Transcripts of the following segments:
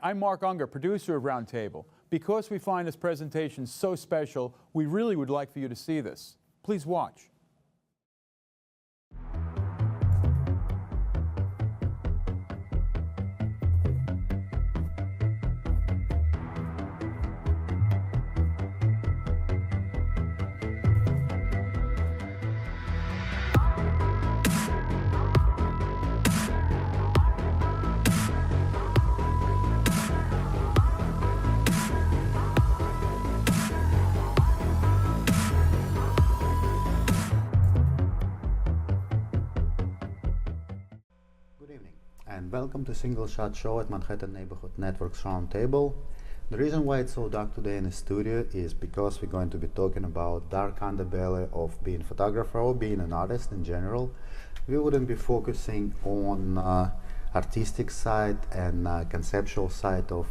I'm Mark Unger, producer of Roundtable. Because we find this presentation so special, we really would like for you to see this. Please watch. And welcome to Single Shot Show at Manhattan Neighborhood Network's Roundtable. The reason why it's so dark today in the studio is because we're going to be talking about dark underbelly of being a photographer or being an artist in general. We wouldn't be focusing on artistic side and conceptual side of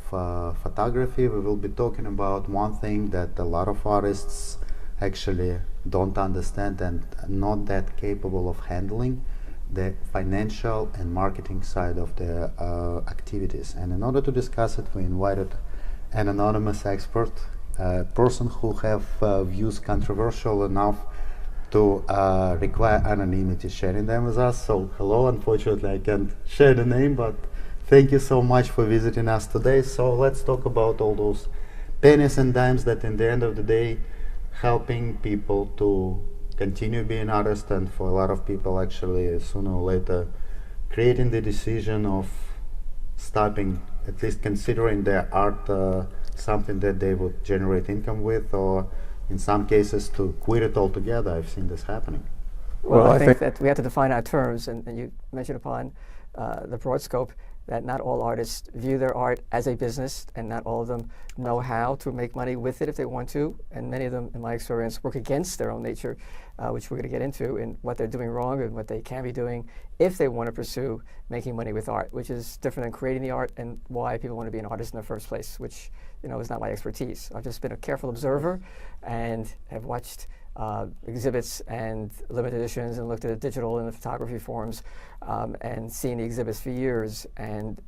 photography. We will be talking about one thing that a lot of artists actually don't understand and not that capable of handling: the financial and marketing side of the activities. And in order to discuss it, we invited an anonymous expert, a person who have views controversial enough to require anonymity, sharing them with us. So hello, unfortunately I can't share the name, but thank you so much for visiting us today. So let's talk about all those pennies and dimes that in the end of the day helping people to continue being artists, and for a lot of people actually sooner or later creating the decision of stopping, at least considering their art something that they would generate income with, or in some cases to quit it altogether. I've seen this happening. Well, I think that we have to define our terms, and you mentioned upon the broad scope that not all artists view their art as a business, and not all of them know how to make money with it if they want to, and many of them, in my experience, work against their own nature, which we're going to get into, in what they're doing wrong and what they can be doing if they want to pursue making money with art, which is different than creating the art and why people want to be an artist in the first place, which is not my expertise. I've just been a careful observer and have watched exhibits and limited editions and looked at the digital and the photography forums and seen the exhibits for years, and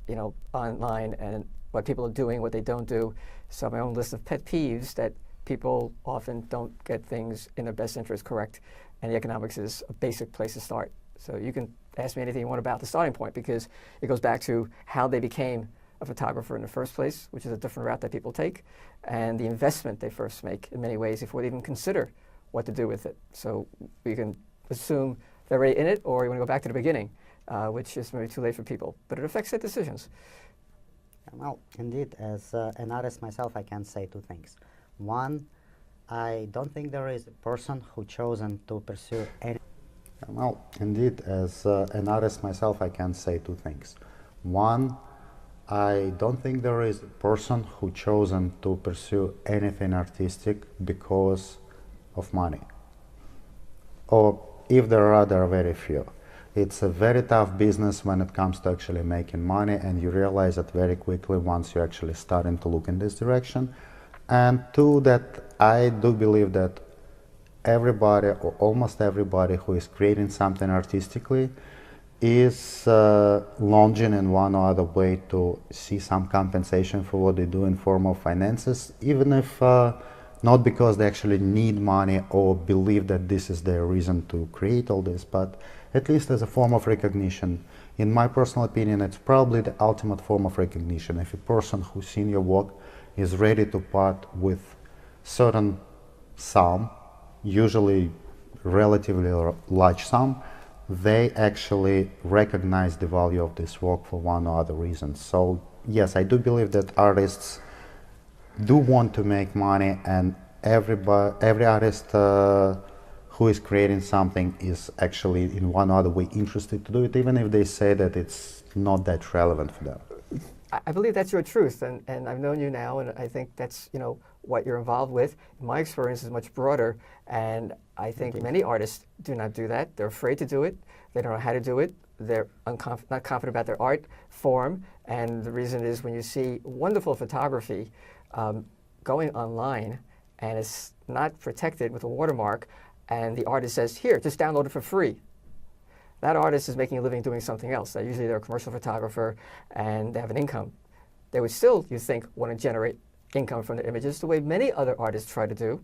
online, and what people are doing, what they don't do. So my own list of pet peeves: that people often don't get things in their best interest correct, and the economics is a basic place to start. So you can ask me anything you want about the starting point, because it goes back to how they became a photographer in the first place, which is a different route that people take, and the investment they first make in many ways before they even consider what to do with it. So we can assume they're already in it, or you want to go back to the beginning, which is maybe too late for people, but it affects their decisions. Well, indeed, as an artist myself, I can say two things. One, I don't think there is a person who chosen to pursue any... Well, indeed, as an artist myself, I can say two things. One, I don't think there is a person who chosen to pursue anything artistic because of money. Or if there are very few. It's a very tough business when it comes to actually making money, and you realize that very quickly once you're actually starting to look in this direction. And two, that I do believe that everybody, or almost everybody, who is creating something artistically is longing in one or other way to see some compensation for what they do in form of finances, even if not because they actually need money or believe that this is their reason to create all this, but at least as a form of recognition. In my personal opinion, it's probably the ultimate form of recognition. If a person who's seen your work is ready to part with certain sum, usually relatively large sum, they actually recognize the value of this work for one or other reason. So yes, I do believe that artists do want to make money, and every artist who is creating something is actually in one or other way interested to do it, even if they say that it's not that relevant for them. I believe that's your truth, and I've known you now, and I think that's what you're involved with. My experience is much broader, and I think many artists do not do that. They're afraid to do it. They don't know how to do it. They're not confident about their art form, and the reason is when you see wonderful photography going online and it's not protected with a watermark, and the artist says, here, just download it for free. That artist is making a living doing something else. Usually they're a commercial photographer and they have an income. They would still, you think, want to generate income from the images the way many other artists try to do,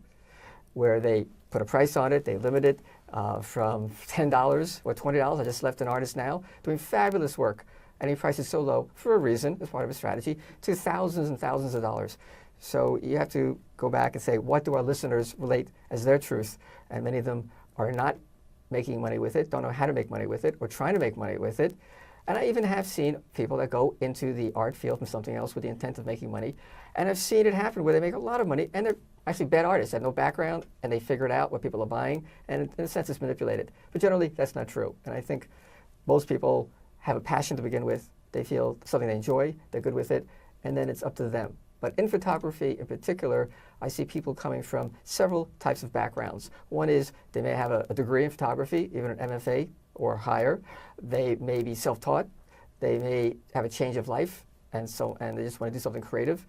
where they put a price on it, they limit it from $10 or $20. I just left an artist now doing fabulous work, and he prices so low for a reason, as part of a strategy, to thousands and thousands of dollars. So you have to go back and say, what do our listeners relate as their truth? And many of them are not making money with it, don't know how to make money with it, or trying to make money with it. And I even have seen people that go into the art field from something else with the intent of making money. And I've seen it happen where they make a lot of money, and they're actually bad artists, they have no background, and they figured out what people are buying, and in a sense it's manipulated. But generally, that's not true. And I think most people have a passion to begin with. They feel something they enjoy, they're good with it, and then it's up to them. But in photography in particular, I see people coming from several types of backgrounds. One is they may have a degree in photography, even an MFA or higher. They may be self-taught. They may have a change of life, and they just want to do something creative.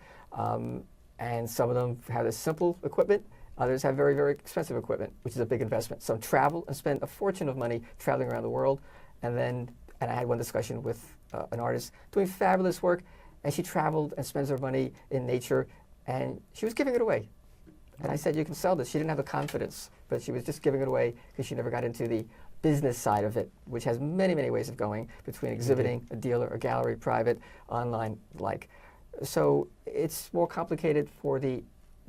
And some of them have this simple equipment. Others have very, very expensive equipment, which is a big investment. Some travel and spend a fortune of money traveling around the world. And I had one discussion with an artist doing fabulous work, and she traveled and spends her money in nature, and she was giving it away. And I said, you can sell this. She didn't have the confidence, but she was just giving it away because she never got into the business side of it, which has many, many ways of going between exhibiting, a dealer, a gallery, private, online, like. So it's more complicated for the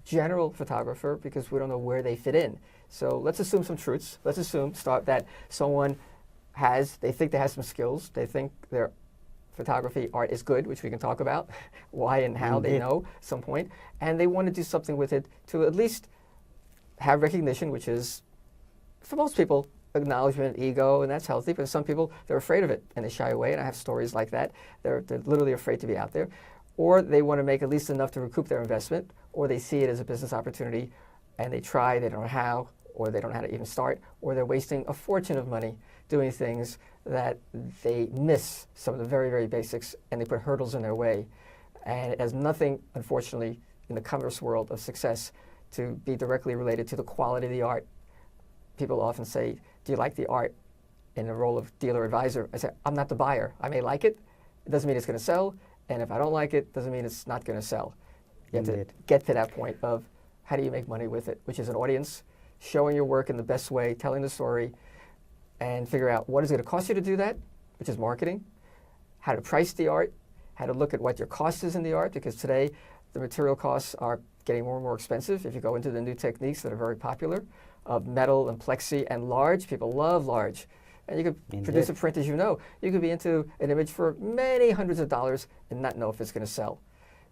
general photographer because we don't know where they fit in. So let's assume some truths. Let's assume that someone they think they have some skills. They think their photography art is good, which we can talk about, why and how they know at some point. And they want to do something with it to at least have recognition, which is, for most people, acknowledgement, ego, and that's healthy. But some people, they're afraid of it and they shy away. And I have stories like that. They're literally afraid to be out there. Or they want to make at least enough to recoup their investment, or they see it as a business opportunity and they try, they don't know how, or they don't know how to even start, or they're wasting a fortune of money doing things that they miss some of the very, very basics, and they put hurdles in their way. And it has nothing, unfortunately, in the commerce world of success to be directly related to the quality of the art. People often say, do you like the art? In the role of dealer advisor, I say, I'm not the buyer. I may like it. It doesn't mean it's going to sell. And if I don't like it, doesn't mean it's not going to sell. You have to get to that point of how do you make money with it, which is an audience, showing your work in the best way, telling the story, and figure out what is it going to cost you to do that, which is marketing, how to price the art, how to look at what your cost is in the art, because today the material costs are getting more and more expensive. If you go into the new techniques that are very popular, of metal and plexi and large, people love large. And you could produce a print, as you know. You could be into an image for many hundreds of dollars and not know if it's going to sell.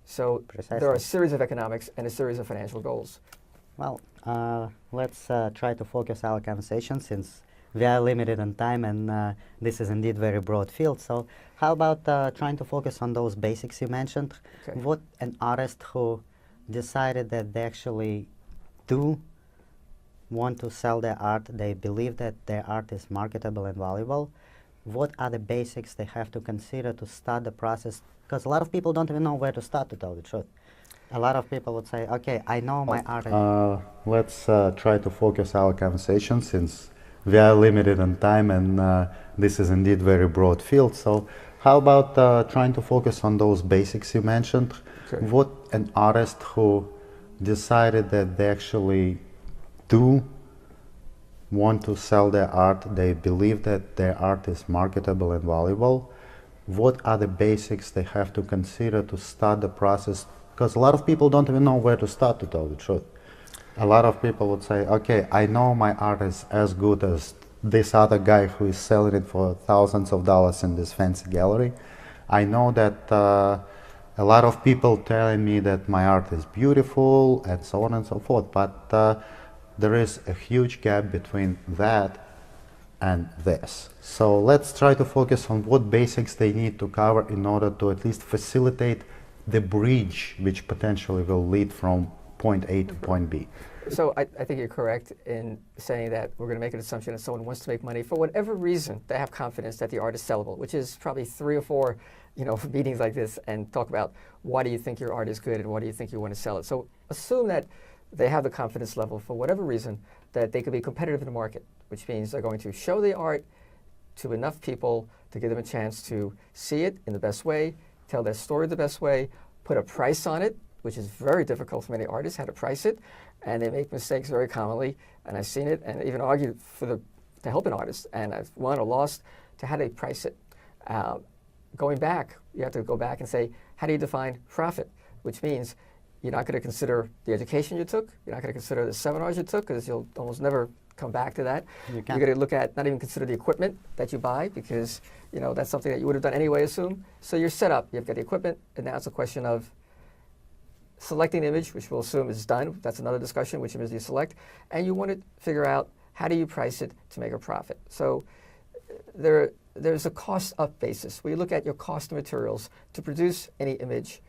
So there are a series of economics and a series of financial goals. Well, let's try to focus our conversation since we are limited on time and this is indeed very broad field. So how about trying to focus on those basics you mentioned? Okay. What an artist who decided that they actually do want to sell their art, they believe that their art is marketable and valuable, what are the basics they have to consider to start the process? Because a lot of people don't even know where to start, to tell the truth. A lot of people would say, okay, I know my art. Let's try to focus our conversation since we are limited on time and this is indeed very broad field. So how about trying to focus on those basics you mentioned? Okay. What an artist who decided that they actually do want to sell their art, they believe that their art is marketable and valuable, what are the basics they have to consider to start the process? Because a lot of people don't even know where to start, to tell the truth. A lot of people would say, okay, I know my art is as good as this other guy who is selling it for thousands of dollars in this fancy gallery. I know that a lot of people telling me that my art is beautiful and so on and so forth, but there is a huge gap between that and this. So let's try to focus on what basics they need to cover in order to at least facilitate the bridge which potentially will lead from point A to point B. So I think you're correct in saying that we're going to make an assumption that someone wants to make money for whatever reason. They have confidence that the art is sellable, which is probably 3 or 4 meetings like this and talk about why do you think your art is good and why do you think you want to sell it. So assume that they have the confidence level for whatever reason that they could be competitive in the market, which means they're going to show the art to enough people to give them a chance to see it in the best way, tell their story the best way, put a price on it, which is very difficult for many artists, how to price it, and they make mistakes very commonly, and I've seen it, and even argued to help an artist, and I've won or lost to how they price it. Going back, you have to go back and say, how do you define profit? Which means you're not going to consider the education you took, you're not going to consider the seminars you took, because you'll almost never come back to that. You're going to look at, not even consider the equipment that you buy, because that's something that you would have done anyway, assume. So you're set up, you've got the equipment, and now it's a question of selecting the image, which we'll assume is done. That's another discussion, which image do you select? And you want to figure out, how do you price it to make a profit? So there's a cost up basis, where you look at your cost of materials to produce any image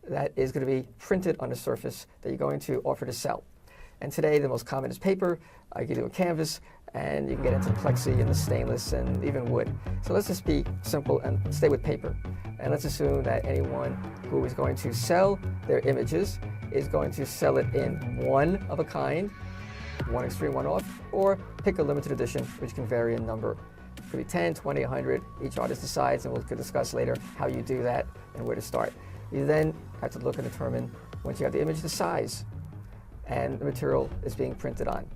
that is going to be printed on a surface that you're going to offer to sell. And today the most common is paper. I give you a canvas, and you can get into plexi and the stainless and even wood. So let's just be simple and stay with paper. And let's assume that anyone who is going to sell their images is going to sell it in one of a kind, one extreme, one off, or pick a limited edition, which can vary in number. It could be 10, 20, 100. Each artist decides, and we'll discuss later how you do that and where to start. You then have to look and determine, once you have the image, the size and the material is being printed on.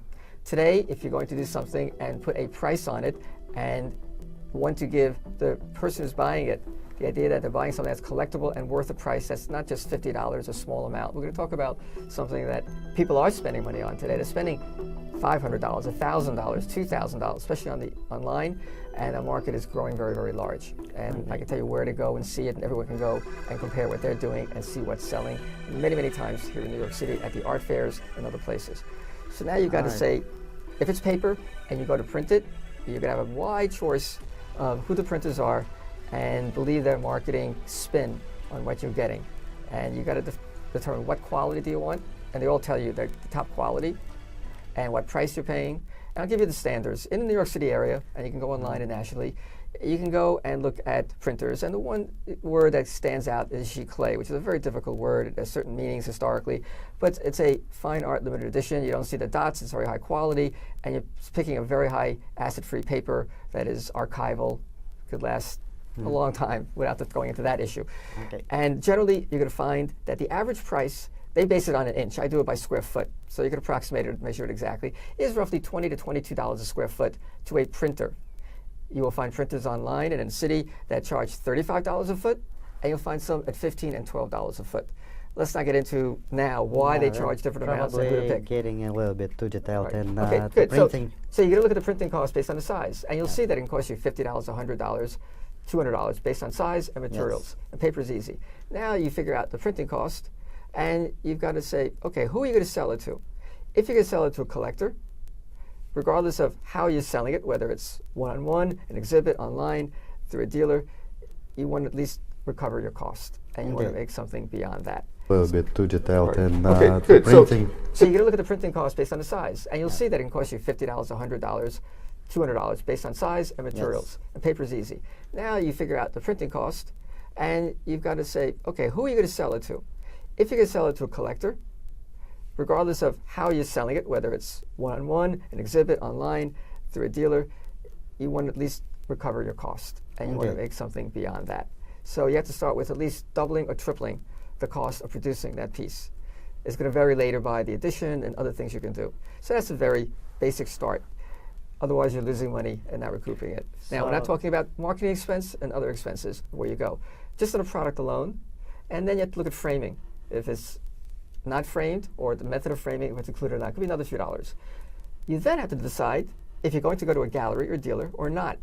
Today, if you're going to do something and put a price on it and want to give the person who's buying it the idea that they're buying something that's collectible and worth a price that's not just $50, a small amount. We're going to talk about something that people are spending money on today. They're spending $500, $1,000, $2,000, especially online, and the market is growing very, very large. And I can tell you where to go and see it, and everyone can go and compare what they're doing and see what's selling many, many times here in New York City at the art fairs and other places. So now you've got to say, if it's paper and you go to print it, you're going to have a wide choice of who the printers are and believe their marketing spin on what you're getting. And you've got to determine what quality do you want, and they all tell you they're the top quality and what price you're paying. And I'll give you the standards. In the New York City area, and you can go online and nationally, you can go and look at printers, and the one word that stands out is giclée, which is a very difficult word. It has certain meanings historically, but it's a fine art limited edition. You don't see the dots, it's very high quality, and you're picking a very high acid-free paper that is archival, could last a long time without going into that issue. Okay. And generally, you're going to find that the average price, they base it on an inch. I do it by square foot, so you can approximate it, measure it exactly, is roughly $20 to $22 a square foot to a printer. You will find printers online and in the city that charge $35 a foot, and you'll find some at $15 and $12 a foot. Let's not get into now why they charge different amounts and who to Probably pick. getting a little bit too detailed. Right. And Okay, the good. printing. So you're going to look at the printing cost based on the size, and you'll see that it can cost you $50, $100, $200 based on size and materials. And paper is easy. Now you figure out the printing cost, and you've got to say, okay, who are you going to sell it to? If you're going to sell it to a collector, regardless of how you're selling it, whether it's one-on-one, an exhibit, online, through a dealer, you want to at least recover your cost, and you want to make something beyond that. A little bit too detailed. And Okay, the good. printing. So you're going to look at the printing cost based on the size, and you'll see that it can cost you $50, $100, $200 based on size and materials. And paper is easy. Now you figure out the printing cost, and you've got to say, okay, who are you going to sell it to? If you're going to sell it to a collector, regardless of how you're selling it, whether it's one-on-one, an exhibit, online, through a dealer, you want to at least recover your cost, and you want to make something beyond that. So you have to start with at least doubling or tripling the cost of producing that piece. It's going to vary later by the edition and other things you can do. So that's a very basic start. Otherwise, you're losing money and not recouping it. Now, we're not talking about marketing expense and other expenses where you go. Just on a product alone, and then you have to look at framing. If it's not framed, or the method of framing, if it's included or not, it could be another few dollars. You then have to decide if you're going to go to a gallery or dealer or not.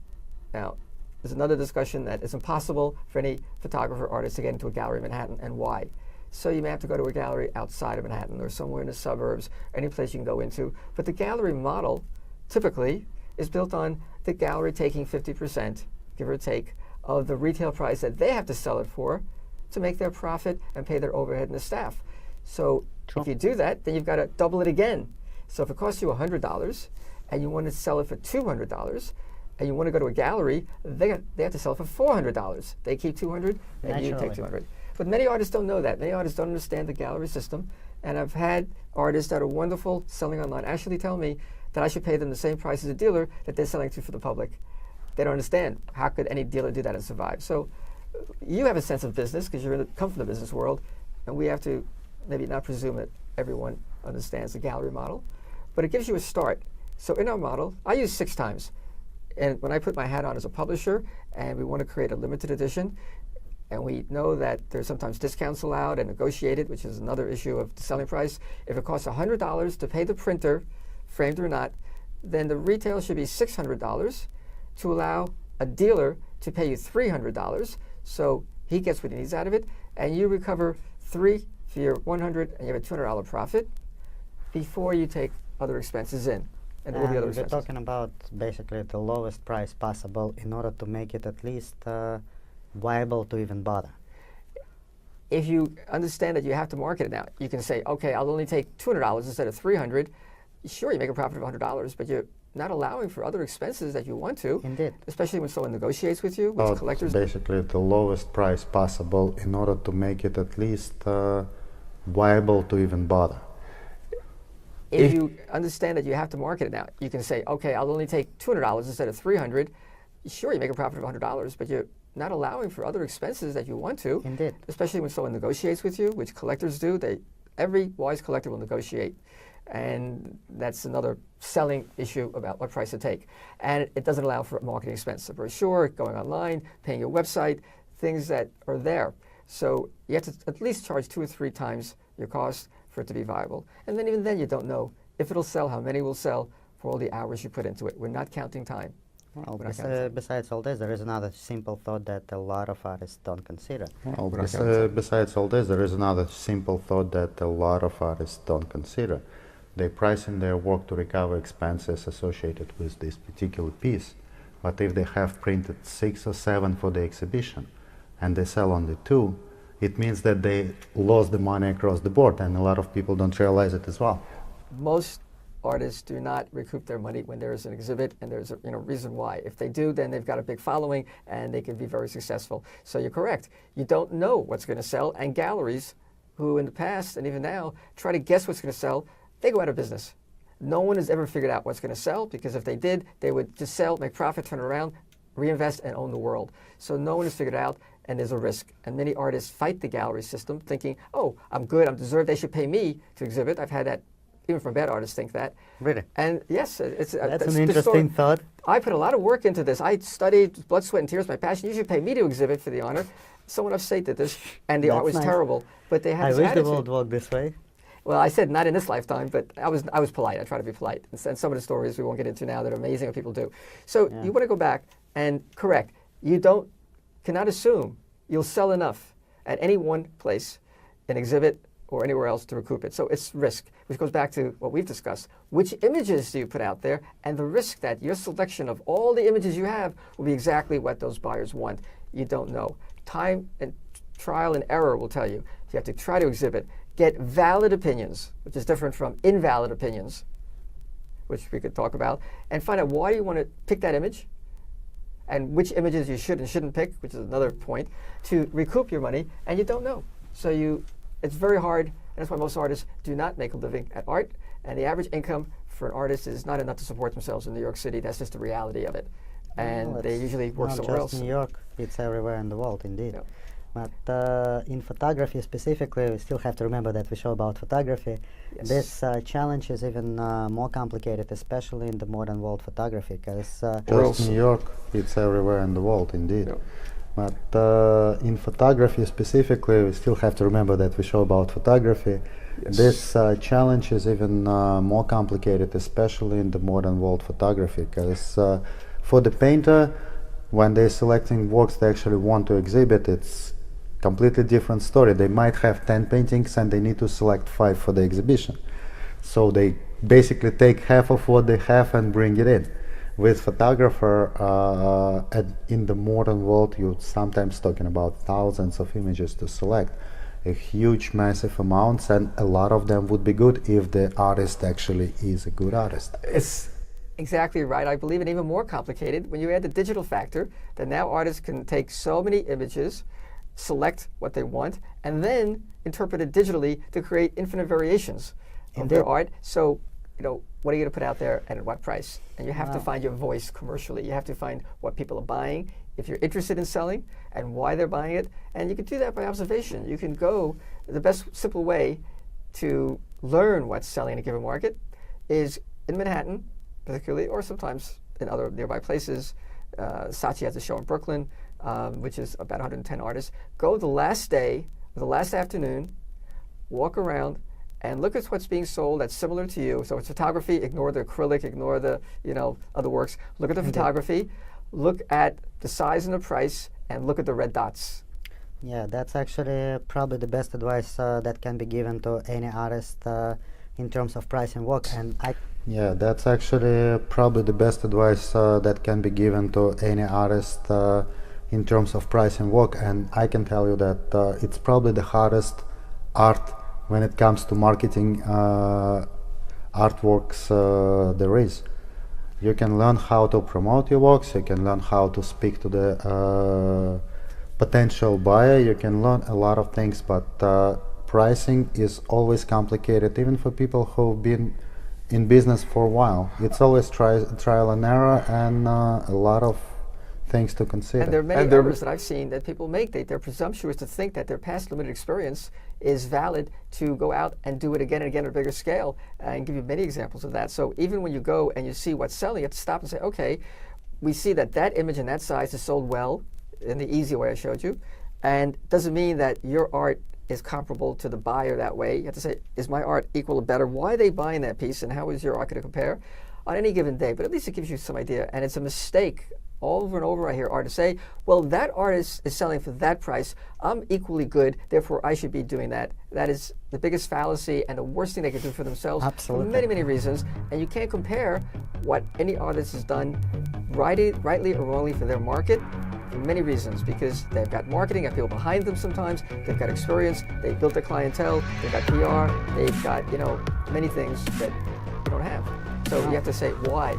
Now, there's another discussion that it's impossible for any photographer or artist to get into a gallery in Manhattan, and why. So you may have to go to a gallery outside of Manhattan or somewhere in the suburbs, any place you can go into. But the gallery model typically is built on the gallery taking 50%, give or take, of the retail price that they have to sell it for to make their profit and pay their overhead and the staff. So if you do that, then you've got to double it again. So if it costs you $100 and you want to sell it for $200, and you want to go to a gallery, they have to sell it for $400. They keep $200, and you take $200. But many artists don't know that. Many artists don't understand the gallery system. And I've had artists that are wonderful selling online actually tell me that I should pay them the same price as a dealer that they're selling to for the public. They don't understand. How could any dealer do that and survive? So you have a sense of business because come from the business world. and we have to maybe not presume that everyone understands the gallery model, but it gives you a start. So in our model, I use 6 times. And when I put my hat on as a publisher and we want to create a limited edition, and we know that there's sometimes discounts allowed and negotiated, which is another issue of the selling price. If it costs $100 to pay the printer, framed or not, then the retail should be $600 to allow a dealer to pay you $300, so he gets what he needs out of it, and you recover $3 for your $100, and you have a $200 profit before you take other expenses in. And there will be other We're expenses. talking about basically the lowest price possible in order to make it at least viable to even bother. If you understand that you have to market it now, you can say, okay, I'll only take $200 instead of $300. Sure, you make a profit of $100, but you're not allowing for other expenses that you want to. Indeed. Especially when someone negotiates with you, which collectors. Basically, the lowest price possible in order to make it at least viable to even bother. If you understand that you have to market it now, you can say, okay, I'll only take $200 instead of $300. Sure, you make a profit of $100, but you're not allowing for other expenses that you want to. Indeed. Especially when someone negotiates with you, which collectors do. Every wise collector will negotiate. And that's another selling issue about what price to take. And it doesn't allow for marketing expense. A brochure, going online, paying your website, things that are there. So you have to at least charge 2 or 3 times your cost for it to be viable. And then even then you don't know if it'll sell, how many will sell, for all the hours you put into it. We're not counting time. Well, We're not counting time. besides all this, there is another simple thought that a lot of artists don't consider. Well, besides all this, there is another simple thought that a lot of artists don't consider. They price in their work to recover expenses associated with this particular piece. But if they have printed 6 or 7 for the exhibition and they sell only 2, it means that they lost the money across the board, and a lot of people don't realize it as well. Most artists do not recoup their money when there's an exhibit, and there's a reason why. If they do, then they've got a big following and they can be very successful. So you're correct. You don't know what's going to sell, and galleries who in the past and even now try to guess what's going to sell, they go out of business. No one has ever figured out what's going to sell, because if they did, they would just sell, make profit, turn it around, reinvest, and own the world. So no one has figured it out, and there's a risk. And many artists fight the gallery system, thinking, oh, I'm good, I'm deserved, they should pay me to exhibit. I've had that, even from bad artists think that. Really? And yes, That's it's an interesting thought. I put a lot of work into this. I studied, blood, sweat, and tears, my passion. You should pay me to exhibit for the honor. Someone upstate did this, and the art was That's nice. terrible. But they had I this wish attitude. the world worked this way. Well, I said not in this lifetime, but I was polite. I try to be polite. And some of the stories we won't get into now that are amazing what people do. So you want to go back and correct. You cannot assume you'll sell enough at any one place, an exhibit or anywhere else, to recoup it. So it's risk, which goes back to what we've discussed. Which images do you put out there, and the risk that your selection of all the images you have will be exactly what those buyers want. You don't know. Time and trial and error will tell you. You have to try to exhibit. Get valid opinions, which is different from invalid opinions, which we could talk about, and find out why you want to pick that image and which images you should and shouldn't pick, which is another point, to recoup your money, and you don't know. So it's very hard, and that's why most artists do not make a living at art, and the average income for an artist is not enough to support themselves in New York City. That's just the reality of it. And Well, they it's usually work not somewhere just else. New York, it's everywhere in the world, indeed. Yep. But in photography specifically, we still have to remember that we show about photography. Yes. This challenge is even more complicated, especially in the modern world photography, because Just New York, it's everywhere in the world, indeed. Yep. But in photography specifically, we still have to remember that we show about photography. Yes. This challenge is even more complicated, especially in the modern world photography, because for the painter, when they're selecting works they actually want to exhibit, it's completely different story. They might have 10 paintings and they need to select 5 for the exhibition. So they basically take half of what they have and bring it in. With photographer, in the modern world, you're sometimes talking about thousands of images to select, a huge, massive amounts, and a lot of them would be good if the artist actually is a good artist. It's exactly right. I believe it even more complicated when you add the digital factor, that now artists can take so many images, select what they want, and then interpret it digitally to create infinite variations of their art. So what are you going to put out there and at what price? And you have to find your voice commercially. You have to find what people are buying, if you're interested in selling, and why they're buying it. And you can do that by observation. You can go, the best simple way to learn what's selling in a given market is in Manhattan, particularly, or sometimes in other nearby places. Saatchi has a show in Brooklyn, which is about 110 artists. Go the last day, the last afternoon, walk around, and look at what's being sold that's similar to you. So it's photography, ignore the acrylic, ignore the other works. Look at the photography, look at the size and the price, and look at the red dots. Yeah, that's actually probably the best advice that can be given to any artist in terms of price and work. And Yeah, that's actually probably the best advice that can be given to any artist in terms of price and work. And I can tell you that it's probably the hardest art when it comes to marketing artworks there is. You can learn how to promote your works, you can learn how to speak to the potential buyer, you can learn a lot of things, but pricing is always complicated, even for people who've been in business for a while. It's always trial and error and a lot of things to consider. And there are many errors that I've seen that people make. They're presumptuous to think that their past limited experience is valid to go out and do it again and again at a bigger scale. I can give you many examples of that. So even when you go and you see what's selling, you have to stop and say, okay, we see that that image and that size is sold well in the easy way I showed you, and doesn't mean that your art is comparable to the buyer that way. You have to say, is my art equal or better? Why are they buying that piece, and how is your art going to compare on any given day? But at least it gives you some idea, and it's a mistake. Over and over I hear artists say, well, that artist is selling for that price, I'm equally good, therefore I should be doing that. That is the biggest fallacy and the worst thing they can do for themselves. Absolutely. For many, many reasons. And you can't compare what any artist has done rightly or wrongly for their market for many reasons, because they've got marketing, got people behind them sometimes, they've got experience, they've built a clientele, they've got PR, they've got many things that you don't have. So you have to say why.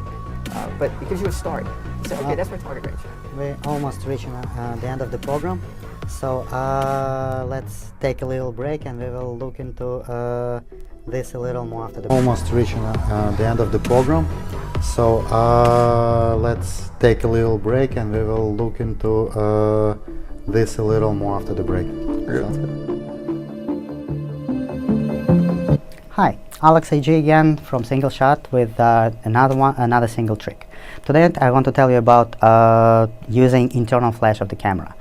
But it gives you a start. You say, okay, that's my target range. we're almost reaching the end of the program. So let's take a little break and we will look into this a little more after the break. Almost reaching the end of the program. So let's take a little break and we will look into this a little more after the break. Sounds good. Hi, Alex AG again from Single Shot with another single trick. Today I want to tell you about using internal flash of the camera.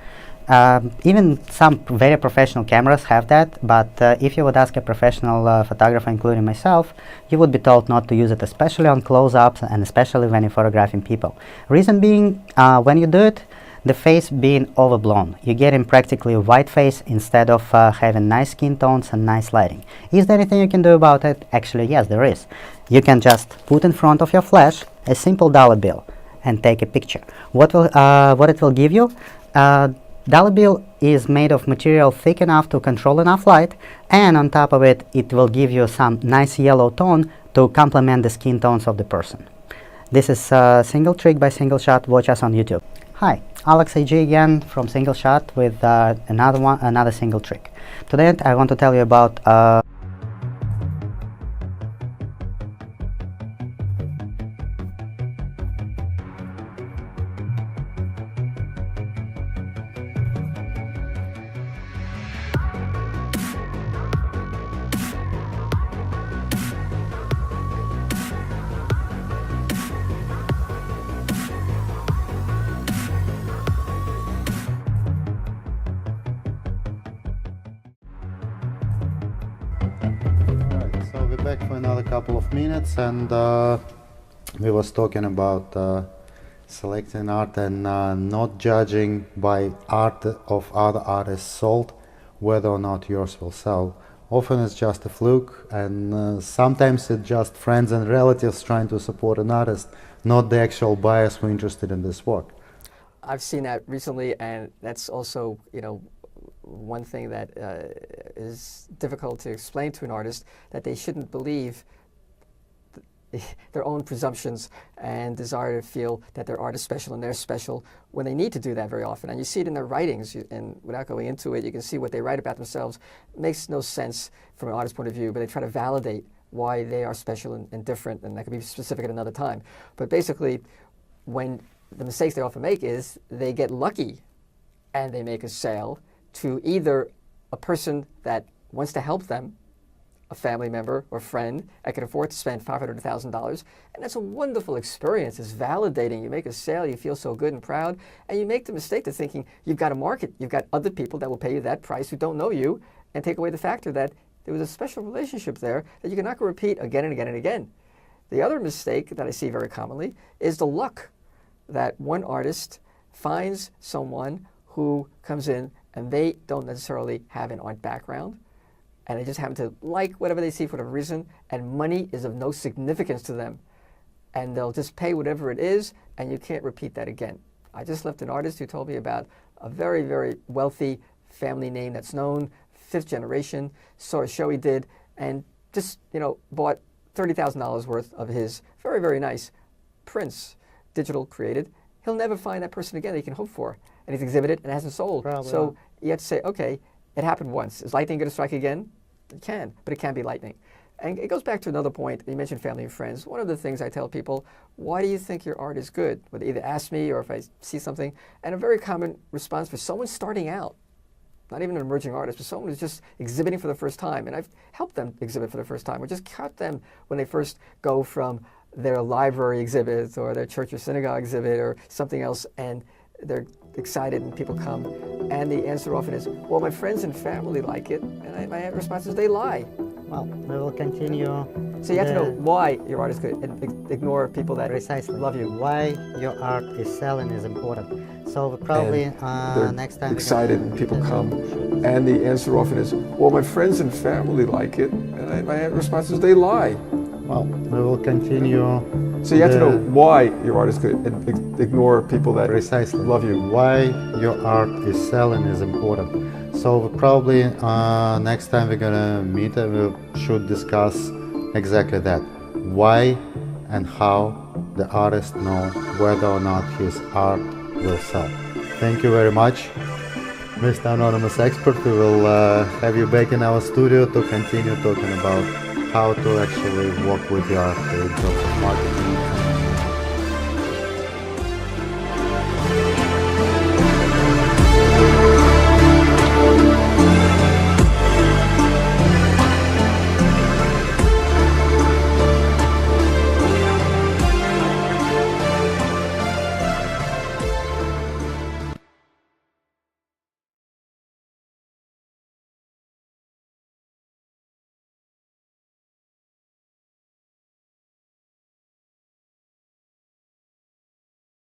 Even some very professional cameras have that, but if you would ask a professional photographer, including myself, you would be told not to use it, especially on close-ups and especially when you're photographing people. Reason being, when you do it, the face being overblown. You're getting practically a white face instead of having nice skin tones and nice lighting. Is there anything you can do about it? Actually, yes, there is. You can just put in front of your flash a simple dollar bill and take a picture. What it will give you? Dollar bill is made of material thick enough to control enough light, and on top of it, it will give you some nice yellow tone to complement the skin tones of the person. This is a single trick by Single Shot. Watch us on YouTube. Hi, Alex AG again from Single Shot with another single trick. Today I want to tell you about Alright, so we're back for another couple of minutes, and we was talking about selecting art and not judging by art of other artists sold whether or not yours will sell. Often it's just a fluke, and sometimes it's just friends and relatives trying to support an artist, not the actual buyers who are interested in this work. I've seen that recently, and that's also, one thing that is difficult to explain to an artist, that they shouldn't believe their own presumptions and desire to feel that their art is special and they're special when they need to do that very often. And you see it in their writings, and without going into it, you can see what they write about themselves. It makes no sense from an artist's point of view, but they try to validate why they are special and different, and that could be specific at another time. But basically, when the mistakes they often make is they get lucky and they make a sale to either a person that wants to help them, a family member or friend that can afford to spend $500 to $1,000, and that's a wonderful experience. It's validating. You make a sale, you feel so good and proud, and you make the mistake of thinking you've got a market, you've got other people that will pay you that price who don't know you, and take away the factor that there was a special relationship there that you can not go repeat again and again and again. The other mistake that I see very commonly is the luck that one artist finds someone who comes in and they don't necessarily have an art background, and they just happen to like whatever they see for whatever reason, and money is of no significance to them. And they'll just pay whatever it is, and you can't repeat that again. I just left an artist who told me about a very, very wealthy family name that's known, 5th generation, saw a show he did, and just, bought $30,000 worth of his very, very nice prints, digital created. He'll never find that person again that he can hope for. And he's exhibited and hasn't sold. Probably so not. you have to say, okay, it happened once. Is lightning going to strike again? It can, but it can be lightning. And it goes back to another point. You mentioned family and friends. One of the things I tell people, why do you think your art is good? Well, they either ask me or if I see something. And a very common response for someone starting out, not even an emerging artist, but someone who's just exhibiting for the first time, and I've helped them exhibit for the first time, or just caught them when they first go from their library exhibit or their church or synagogue exhibit or something else, and they're excited and people come, and the answer often is, well, my friends and family like it, and my response is they lie. Well, we will continue. So you have to know why your art is good and ignore people that Precisely. love you. Why your art is selling is important. So probably They're next time excited and people come, and the answer often is, well, my friends and family like it, and my response is they lie. Well, we will continue. So you have to know why your art is good and ignore people that Precisely. love you. Why your art is selling is important. So probably next time we're gonna meet and we should discuss exactly that. Why and how the artist know whether or not his art will sell. Thank you very much, Mr. Anonymous Expert. We will have you back in our studio to continue talking about how to actually work with the art in terms of marketing